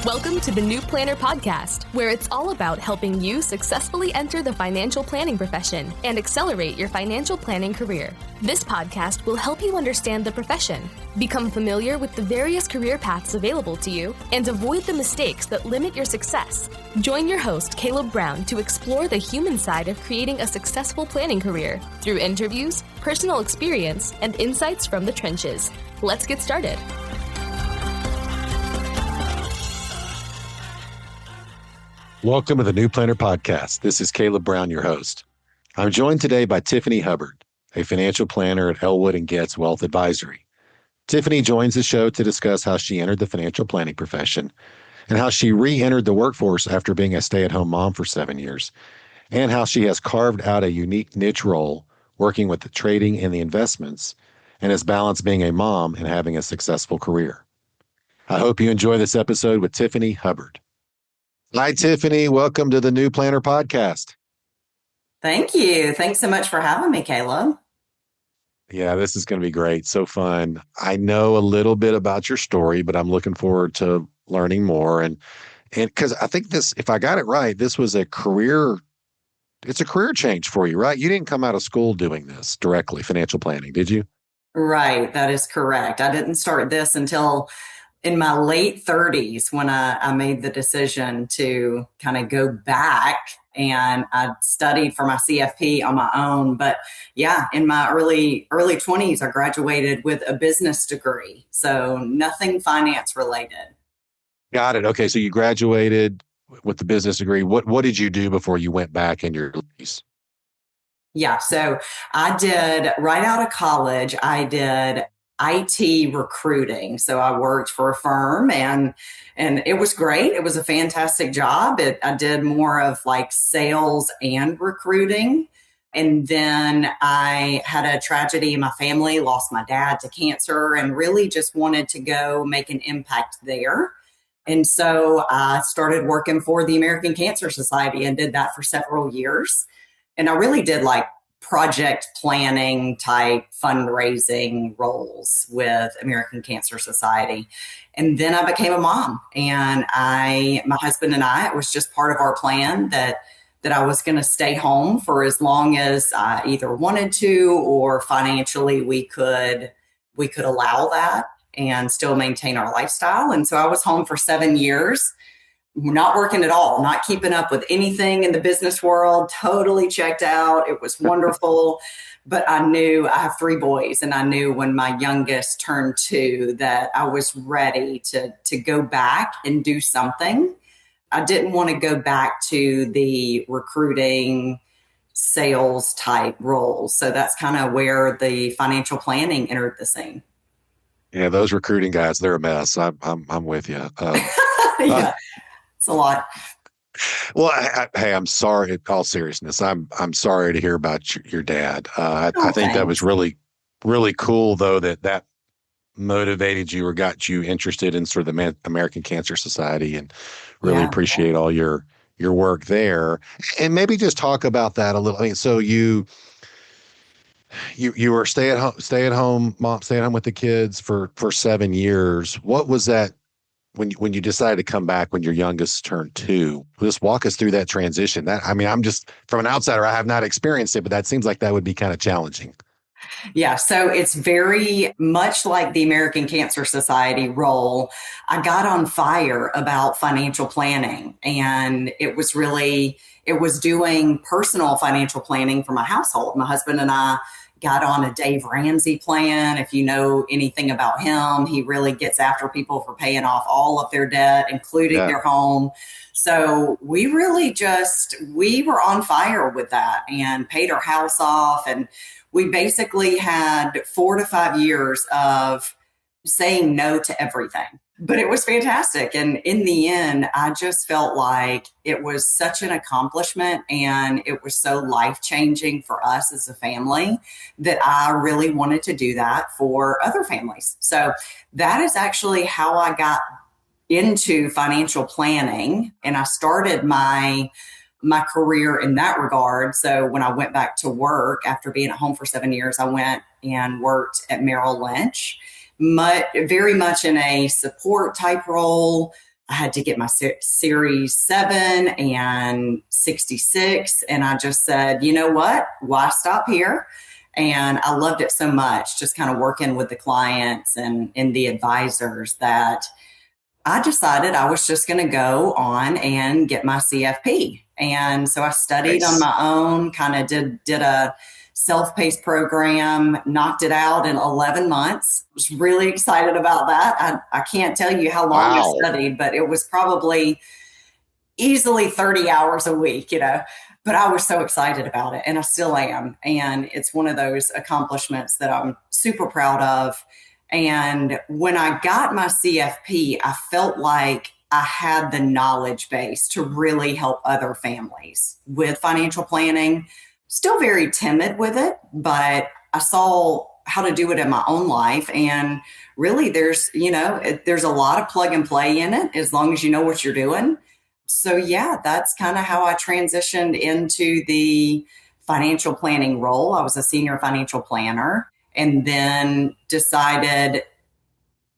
Welcome to the New Planner Podcast, where it's all about helping you successfully enter the financial planning profession and accelerate your financial planning career. This podcast will help you understand the profession, become familiar with the various career paths available to you, and avoid the mistakes that limit your success. Join your host, Caleb Brown, to explore the human side of creating a successful planning career through interviews, personal experience, and insights from the trenches. Let's get started. Welcome to the New Planner Podcast. This is Caleb Brown, your host. I'm joined today by Tiffiny Hubbard, a financial planner at Elwood Goetz Wealth Advisory. Tiffiny joins the show to discuss how she entered the financial planning profession and how she re-entered the workforce after being a stay-at-home mom for 7 years, and how she has carved out a unique niche role working with the trading and the investments and has balanced being a mom and having a successful career. I hope you enjoy this episode with Tiffiny Hubbard. Hi, Tiffiny. Welcome to the New Planner Podcast. Thank you. Thanks so much for having me, Caleb. Yeah, this is going to be great. So fun. I know a little bit about your story, but I'm looking forward to learning more. And because I think this, if I got it right, this was it's a career change for you, right? You didn't come out of school doing this directly, financial planning, did you? Right. That is correct. I didn't start this until in my late 30s when I made the decision to kind of go back, and I studied for my CFP on my own. But yeah, in my early 20s, I graduated with a business degree. So nothing finance related. Got it. Okay. So you graduated with the business degree. What did you do before you went back in your 30s? Yeah. So I did, right out of college, I did IT recruiting. So I worked for a firm and it was great. It was a fantastic job. I did more of like sales and recruiting. And then I had a tragedy in my family, lost my dad to cancer, and really just wanted to go make an impact there. And so I started working for the American Cancer Society and did that for several years. And I really did like project planning type fundraising roles with American Cancer Society. And then I became a mom, and my husband and I, it was just part of our plan that I was going to stay home for as long as I either wanted to or financially we could allow that and still maintain our lifestyle. And so I was home for 7 years. Not working at all, not keeping up with anything in the business world, totally checked out. It was wonderful. But I knew I have 3 boys, and I knew when my youngest turned 2 that I was ready to go back and do something. I didn't want to go back to the recruiting sales type roles. So that's kind of where the financial planning entered the scene. Yeah, those recruiting guys, they're a mess. I'm with you. Yeah. It's a lot. Well, hey, I'm sorry. In all seriousness, I'm sorry to hear about your dad. I think Thanks. that was really, really cool, though, that motivated you or got you interested in sort of the American Cancer Society, and really appreciate all your work there. And maybe just talk about that a little. I mean, so you were stay at home mom, staying home with the kids for 7 years. What was that? When you decided to come back when your youngest turned 2, just walk us through that transition. I'm just, from an outsider, I have not experienced it, but that seems like that would be kind of challenging. Yeah, so it's very much like the American Cancer Society role. I got on fire about financial planning, and it was doing personal financial planning for my household. My husband and I got on a Dave Ramsey plan. If you know anything about him, he really gets after people for paying off all of their debt, including their home. So we were on fire with that and paid our house off. And we basically had 4 to 5 years of saying no to everything. But it was fantastic. And in the end, I just felt like it was such an accomplishment, and it was so life-changing for us as a family that I really wanted to do that for other families. So that is actually how I got into financial planning. And I started my career in that regard. So when I went back to work after being at home for 7 years, I went and worked at Merrill Lynch, very much in a support type role. I had to get my Series 7 and 66. And I just said, you know what? Why stop here? And I loved it so much, just kind of working with the clients and the advisors, that I decided I was just going to go on and get my CFP. And so I studied on Nice. my own, kind of did a self-paced program, knocked it out in 11 months. Was really excited about that. I can't tell you how long I Wow. studied, but it was probably easily 30 hours a week, but I was so excited about it, and I still am. And it's one of those accomplishments that I'm super proud of. And when I got my CFP, I felt like I had the knowledge base to really help other families with financial planning. Still very timid with it, but I saw how to do it in my own life. And really, there's a lot of plug and play in it as long as you know what you're doing. So yeah, that's kind of how I transitioned into the financial planning role. I was a senior financial planner, and then decided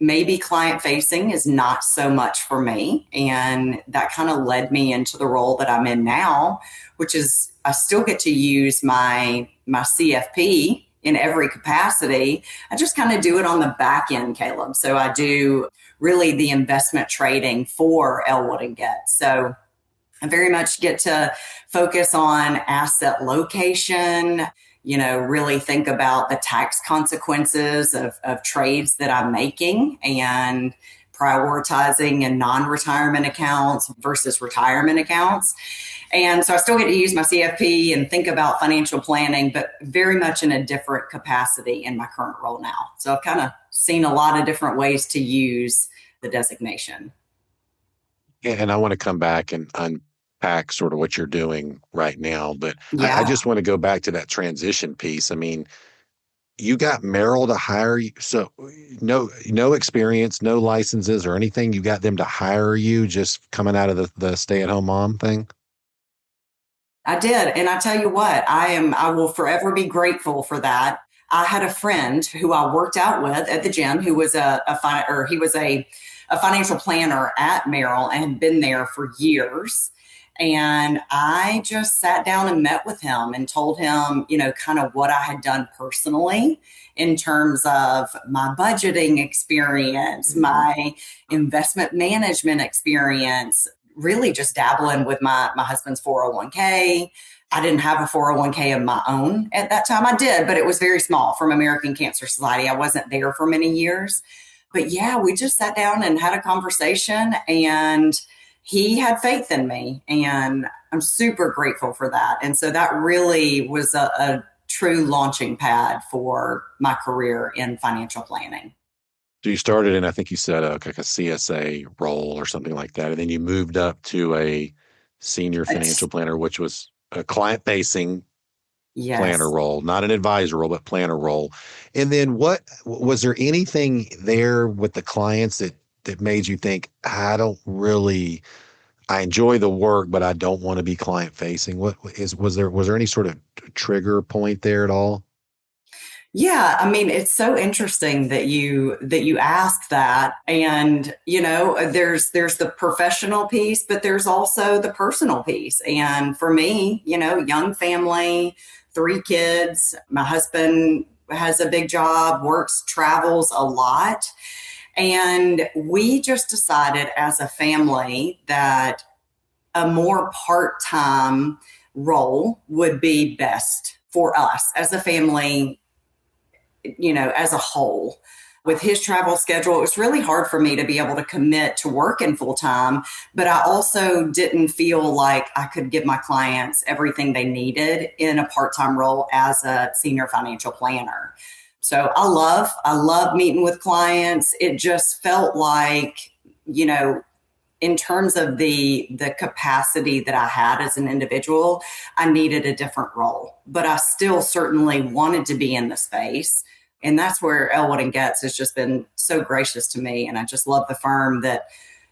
maybe client facing is not so much for me. And that kind of led me into the role that I'm in now, which is I still get to use my CFP in every capacity. I just kind of do it on the back end, Caleb. So I do really the investment trading for Elwood and Goetz. So I very much get to focus on asset location, really think about the tax consequences of trades that I'm making, and prioritizing in non-retirement accounts versus retirement accounts. And so I still get to use my CFP and think about financial planning, but very much in a different capacity in my current role now. So I've kind of seen a lot of different ways to use the designation. And I want to come back and unpack sort of what you're doing right now, but I Yeah. just want to go back to that transition piece. I mean, you got Merrill to hire you, so no experience, no licenses or anything. You got them to hire you just coming out of the stay-at-home mom thing. I did. And I tell you what, I will forever be grateful for that. I had a friend who I worked out with at the gym who was he was a financial planner at Merrill and had been there for years. And I just sat down and met with him and told him, kind of what I had done personally in terms of my budgeting experience, my investment management experience, really just dabbling with my husband's 401k. I didn't have a 401k of my own at that time. I did, but it was very small from American Cancer Society. I wasn't there for many years. But yeah, we just sat down and had a conversation, and he had faith in me, and I'm super grateful for that. And so that really was a true launching pad for my career in financial planning. So you started in, I think you said like a CSA role or something like that, and then you moved up to a senior It's, financial planner, which was a client-facing planner yes. role, not an advisor role, but planner role. And then what was there anything there with the clients that made you think, I enjoy the work, but I don't want to be client-facing? Was there any sort of trigger point there at all? Yeah, I mean, it's so interesting that you ask that. And there's the professional piece, but there's also the personal piece. And for me, young family, 3 kids, my husband has a big job, works, travels a lot. And we just decided as a family that a more part-time role would be best for us as a family, as a whole. With his travel schedule, it was really hard for me to be able to commit to working full time, but I also didn't feel like I could give my clients everything they needed in a part-time role as a senior financial planner. So I love meeting with clients. It just felt like, in terms of the capacity that I had as an individual, I needed a different role, but I still certainly wanted to be in the space. And that's where Elwood and Goetz has just been so gracious to me. And I just love the firm that,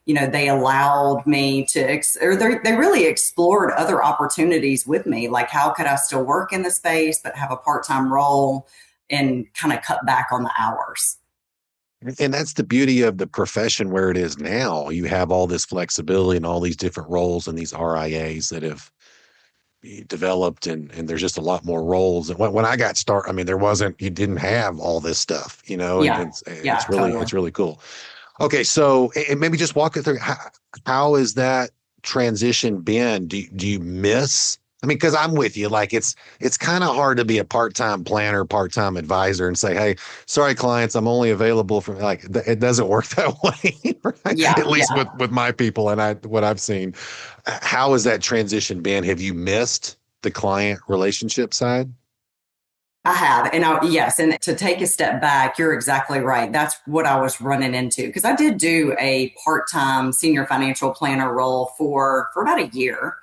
they allowed me to, they really explored other opportunities with me. Like, how could I still work in the space, but have a part-time role and kind of cut back on the hours? And that's the beauty of the profession where it is now. You have all this flexibility and all these different roles and these RIAs that have developed, and there's just a lot more roles. And when I got started, I mean, you didn't have all this stuff, and Yeah. Yeah, totally. it's really cool. Okay. So, and maybe just walk it through. How has that transition been? Do you miss? I mean, because I'm with you. Like it's kind of hard to be a part-time planner, part-time advisor, and say, "Hey, sorry, clients, I'm only available for like." It doesn't work that way, right? Yeah. At least Yeah. with my people and what I've seen. How has that transition been? Have you missed the client relationship side? I have. Yes. And to take a step back, you're exactly right. That's what I was running into because I did do a part-time senior financial planner role for about a year.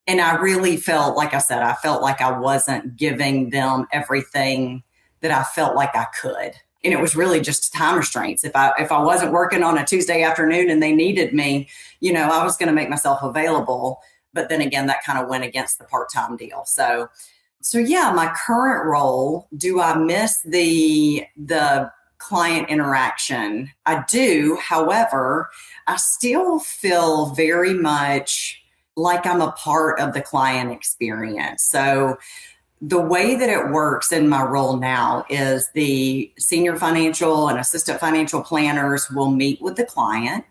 And I really felt, like I said, I felt like I wasn't giving them everything that I felt like I could. And it was really just time restraints. If I wasn't working on a Tuesday afternoon and they needed me, I was going to make myself available. But then again, that kind of went against the part-time deal. So yeah, my current role, do I miss the client interaction? I do. However, I still feel very much like I'm a part of the client experience. So the way that it works in my role now is the senior financial and assistant financial planners will meet with the client.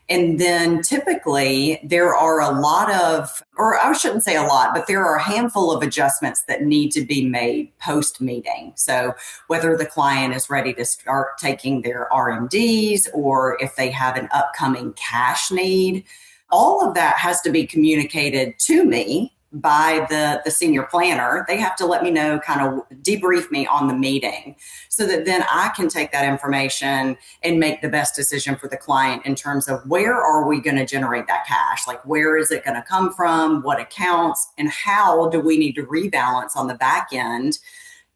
And then typically there are a lot of, or I shouldn't say a lot, but there are a handful of adjustments that need to be made post meeting. So whether the client is ready to start taking their RMDs or if they have an upcoming cash need, all of that has to be communicated to me by the senior planner. They have to let me know, kind of debrief me on the meeting so that then I can take that information and make the best decision for the client in terms of where are we going to generate that cash? Like, where is it going to come from? What accounts? And how do we need to rebalance on the back end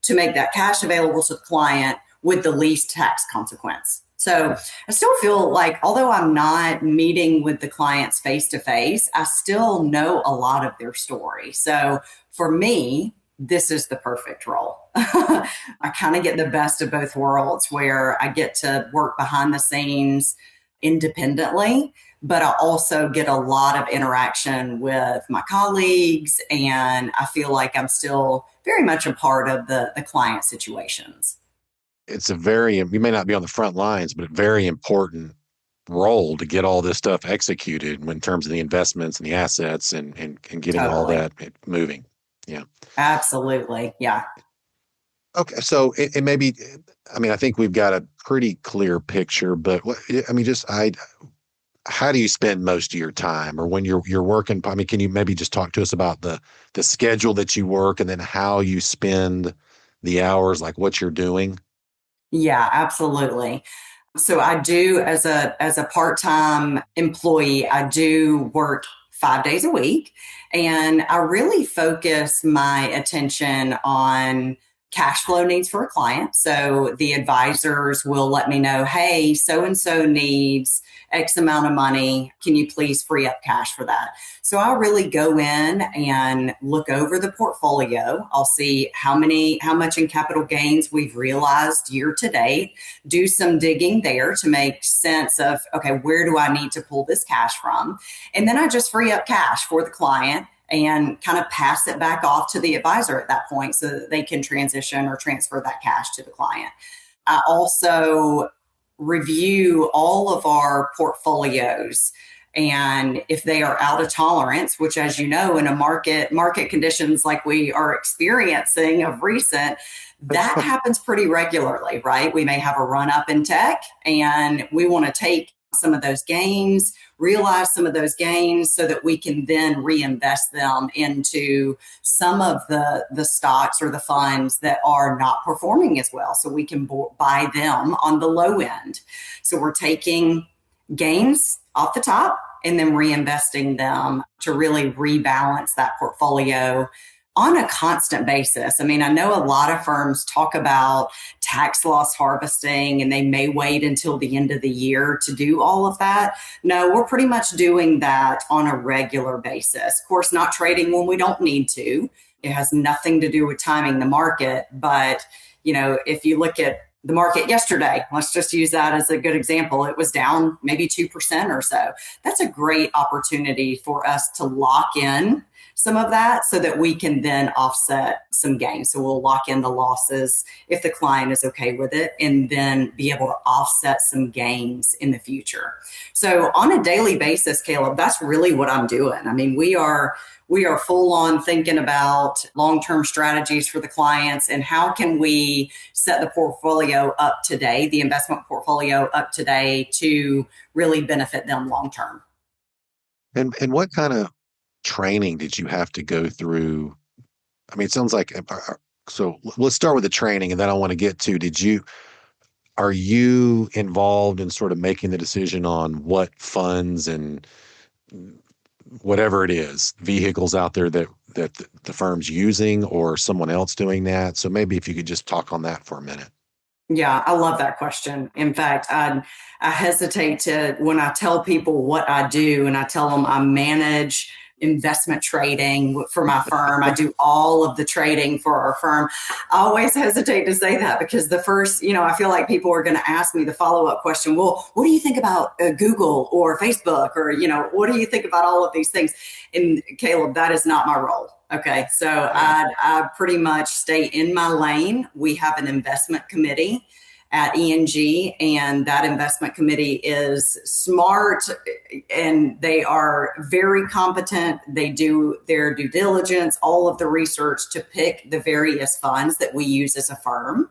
to make that cash available to the client with the least tax consequence? So I still feel like, although I'm not meeting with the clients face to face, I still know a lot of their story. So for me, this is the perfect role. I kind of get the best of both worlds where I get to work behind the scenes independently, but I also get a lot of interaction with my colleagues, and I feel like I'm still very much a part of the client situations. You may not be on the front lines, but a very important role to get all this stuff executed in terms of the investments and the assets and getting all Totally. that moving. Yeah. Absolutely. Yeah. Okay. So it may be, I mean, I think we've got a pretty clear picture, but how do you spend most of your time or when you're working? I mean, can you maybe just talk to us about the schedule that you work and then how you spend the hours, like what you're doing? Yeah, absolutely. So I do, as a part-time employee, I do work 5 days a week, and I really focus my attention on cash flow needs for a client. So the advisors will let me know, hey, so and so needs X amount of money. Can you please free up cash for that? So I really go in and look over the portfolio. I'll see how much in capital gains we've realized year to date, do some digging there to make sense of, okay, where do I need to pull this cash from? And then I just free up cash for the client and kind of pass it back off to the advisor at that point so that they can transition or transfer that cash to the client. I also review all of our portfolios, and if they are out of tolerance, which, as you know, in a market conditions like we are experiencing of recent, that happens pretty regularly, right? We may have a run up in tech and we want to take some of those gains, realize some of those gains so that we can then reinvest them into some of the stocks or the funds that are not performing as well. So we can buy them on the low end. So we're taking gains off the top and then reinvesting them to really rebalance that portfolio on a constant basis. I mean, I know a lot of firms talk about tax loss harvesting and they may wait until the end of the year to do all of that. No, we're pretty much doing that on a regular basis. Of course, not trading when we don't need to. It has nothing to do with timing the market. But, if you look at the market yesterday, let's just use that as a good example, it was down maybe 2% or so. That's a great opportunity for us to lock in some of that so that we can then offset some gains. So we'll lock in the losses if the client is okay with it, and then be able to offset some gains in the future. So on a daily basis, Caleb, that's really what I'm doing. I mean, we are full on thinking about long-term strategies for the clients and how can we set the portfolio up today, the investment portfolio up today, to really benefit them long-term. And what kind of training did you have to go through? I mean, it sounds like, so let's start with the training, and then I want to get to, are you involved in sort of making the decision on what funds and whatever it is, vehicles out there that the firm's using, or someone else doing that? So maybe if you could just talk on that for a minute. Yeah, I love that question. In fact, I hesitate to, when I tell people what I do, and I tell them I manage investment trading for my firm. I do all of the trading for our firm. I always hesitate to say that because the first, I feel like people are going to ask me the follow-up question, well, what do you think about Google or Facebook, or, what do you think about all of these things? And Caleb, that is not my role. Okay. So I pretty much stay in my lane. We have an investment committee at ENG, and that investment committee is smart and they are very competent. They do their due diligence, all of the research to pick the various funds that we use as a firm.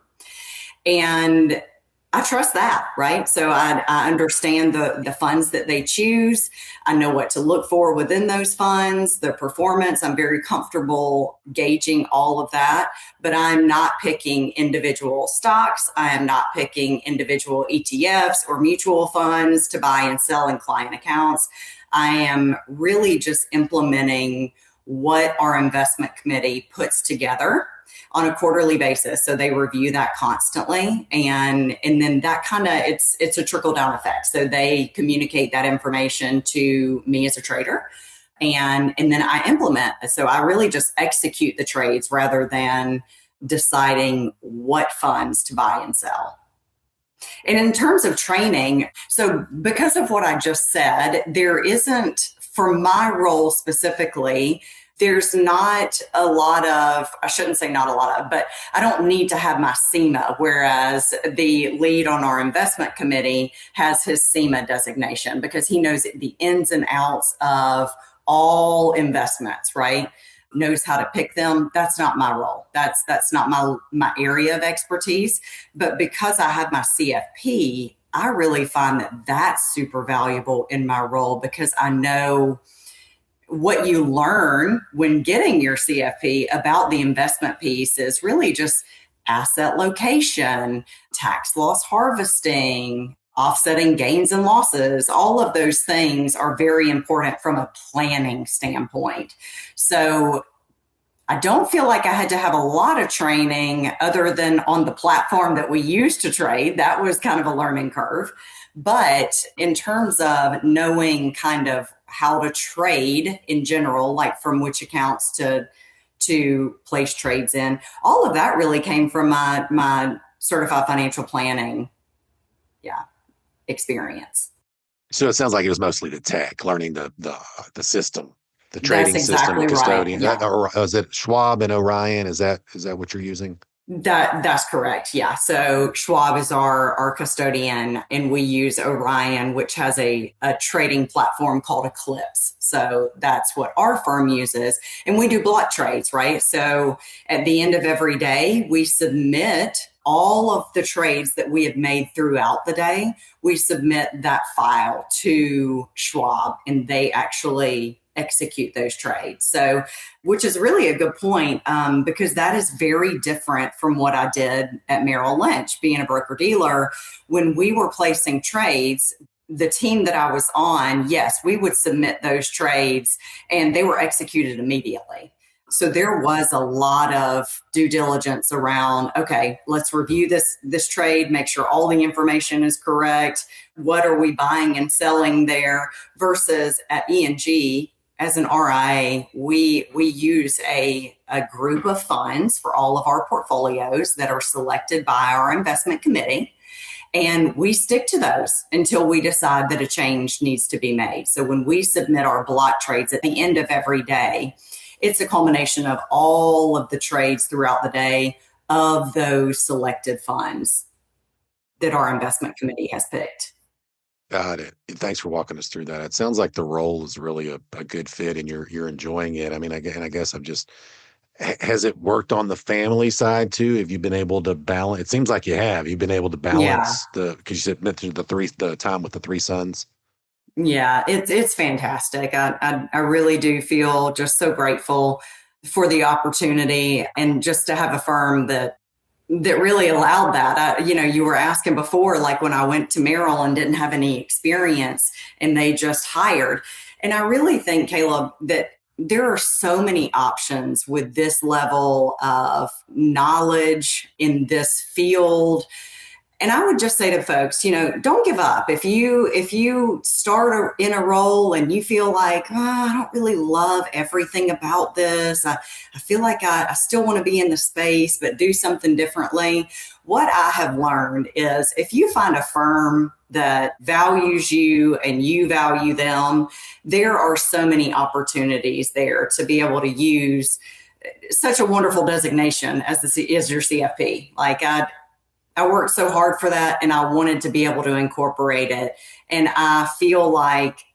And I trust that, right? So I understand the funds that they choose. I know what to look for within those funds, the performance. I'm very comfortable gauging all of that, but I'm not picking individual stocks. I am not picking individual ETFs or mutual funds to buy and sell in client accounts. I am really just implementing what our investment committee puts together on a quarterly basis. So they review that constantly. And then that kind of, it's a trickle down effect. So they communicate that information to me as a trader. And then I implement. So I really just execute the trades rather than deciding what funds to buy and sell. And in terms of training, so because of what I just said, there isn't, for my role specifically, there's not a lot of, I shouldn't say not a lot of, but I don't need to have my SEMA, whereas the lead on our investment committee has his SEMA designation because he knows the ins and outs of all investments, right? Knows how to pick them. That's not my role. That's not my area of expertise. But because I have my CFP, I really find that that's super valuable in my role because I know what you learn when getting your CFP about the investment piece is really just asset location, tax loss harvesting, offsetting gains and losses. All of those things are very important from a planning standpoint. So I don't feel like I had to have a lot of training other than on the platform that we used to trade. That was kind of a learning curve. But in terms of knowing kind of how to trade in general, like from which accounts to place trades in, all of that really came from my certified financial planning experience. So it sounds like it was mostly the tech, learning the system, the trading That's system, exactly the custodian. right. Yeah. Or is it Schwab and Orion? Is that what you're using? That's correct. Yeah. So Schwab is our custodian, and we use Orion, which has a trading platform called Eclipse. So that's what our firm uses. And we do block trades, right? So at the end of every day, we submit all of the trades that we have made throughout the day. We submit that file to Schwab, and they actually execute those trades. So, which is really a good point, because that is very different from what I did at Merrill Lynch, being a broker dealer. When we were placing trades, the team that I was on, yes, we would submit those trades and they were executed immediately. So there was a lot of due diligence around, okay, let's review this trade, make sure all the information is correct. What are we buying and selling there? Versus at ENG, as an RIA, we use a group of funds for all of our portfolios that are selected by our investment committee. And we stick to those until we decide that a change needs to be made. So when we submit our block trades at the end of every day, it's a culmination of all of the trades throughout the day of those selected funds that our investment committee has picked. Got it. Thanks for walking us through that. It sounds like the role is really a good fit, and you're enjoying it. I mean, I guess I'm just. Has it worked on the family side too? Have you been able to balance? It seems like you have. You've been able to Yeah. balance because you said mentioned the time with the three sons. Yeah, it's fantastic. I really do feel just so grateful for the opportunity and just to have a firm that really allowed that. You were asking before, like when I went to Merrill and didn't have any experience and they just hired. And I really think, Caleb, that there are so many options with this level of knowledge in this field. And I would just say to folks, don't give up. If you start in a role and you feel like, I don't really love everything about this. I feel like I still want to be in the space, but do something differently. What I have learned is if you find a firm that values you and you value them, there are so many opportunities there to be able to use such a wonderful designation as your CFP. Like I worked so hard for that and I wanted to be able to incorporate it. And I feel like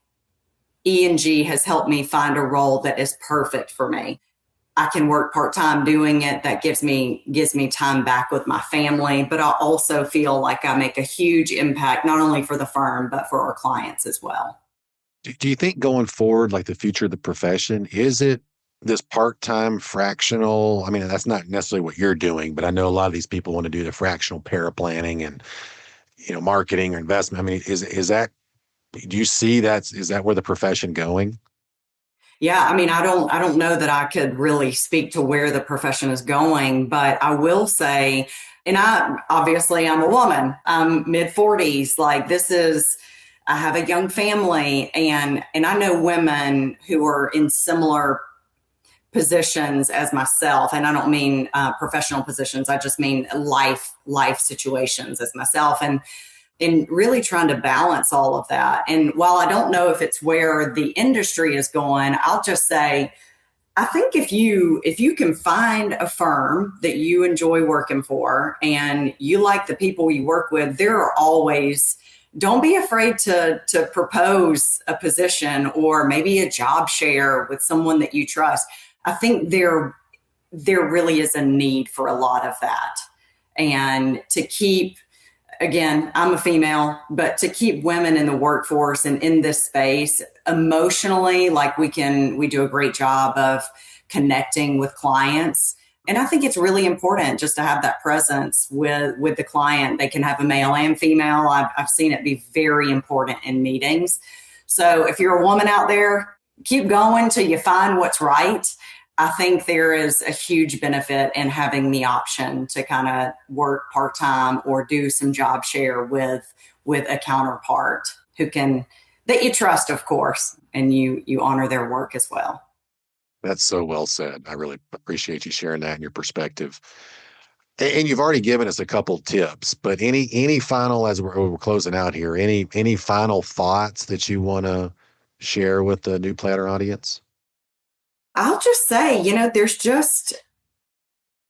E&G has helped me find a role that is perfect for me. I can work part-time doing it. That gives me time back with my family, but I also feel like I make a huge impact, not only for the firm, but for our clients as well. Do you think going forward, like the future of the profession, is it this part-time fractional? I mean, that's not necessarily what you're doing, but I know a lot of these people want to do the fractional paraplanning and, marketing or investment. I mean, is that, do you see is that where the profession going? Yeah, I mean, I don't know that I could really speak to where the profession is going, but I will say, and I'm a woman, I'm mid-40s, like I have a young family and I know women who are in similar positions as myself. And I don't mean professional positions. I just mean life situations as myself and really trying to balance all of that. And while I don't know if it's where the industry is going, I'll just say, I think if you can find a firm that you enjoy working for and you like the people you work with, there are always, don't be afraid to propose a position or maybe a job share with someone that you trust. I think there really is a need for a lot of that. And to keep, again, I'm a female, but to keep women in the workforce and in this space emotionally, like we do a great job of connecting with clients. And I think it's really important just to have that presence with the client. They can have a male and female. I've seen it be very important in meetings. So if you're a woman out there, keep going till you find what's right. I think there is a huge benefit in having the option to kind of work part-time or do some job share with a counterpart that you trust, of course, and you honor their work as well. That's so well said. I really appreciate you sharing that and your perspective. And you've already given us a couple tips, but any final, as we're closing out here, any final thoughts that you want to share with the New Planner audience? I'll just say,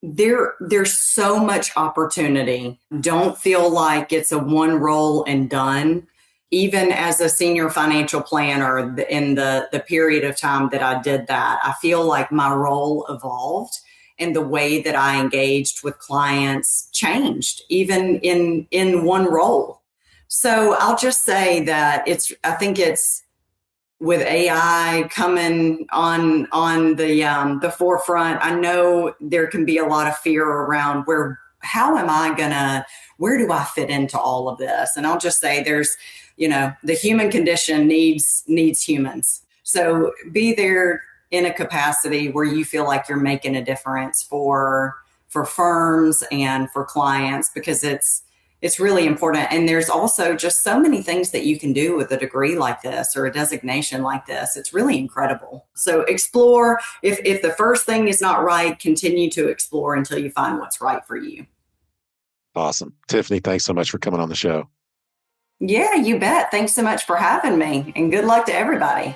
there's so much opportunity. Don't feel like it's a one role and done. Even as a senior financial planner in the period of time that I did that, I feel like my role evolved and the way that I engaged with clients changed, even in one role. So I'll just say that I think it's with AI coming on the forefront. I know there can be a lot of fear around where do I fit into all of this? And I'll just say there's, the human condition needs humans. So be there in a capacity where you feel like you're making a difference for firms and for clients, because it's it's really important. And there's also just so many things that you can do with a degree like this or a designation like this. It's really incredible. So explore. If the first thing is not right, continue to explore until you find what's right for you. Awesome. Tiffiny, thanks so much for coming on the show. Yeah, you bet. Thanks so much for having me, and good luck to everybody.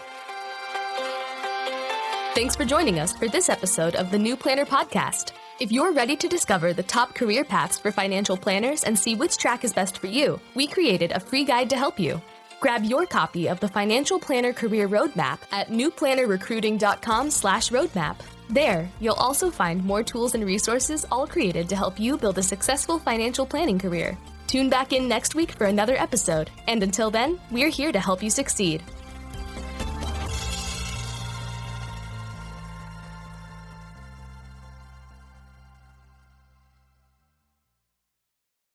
Thanks for joining us for this episode of the New Planner Podcast. If you're ready to discover the top career paths for financial planners and see which track is best for you, we created a free guide to help you. Grab your copy of the Financial Planner Career Roadmap at newplannerrecruiting.com/roadmap. There, you'll also find more tools and resources all created to help you build a successful financial planning career. Tune back in next week for another episode, and until then, we're here to help you succeed.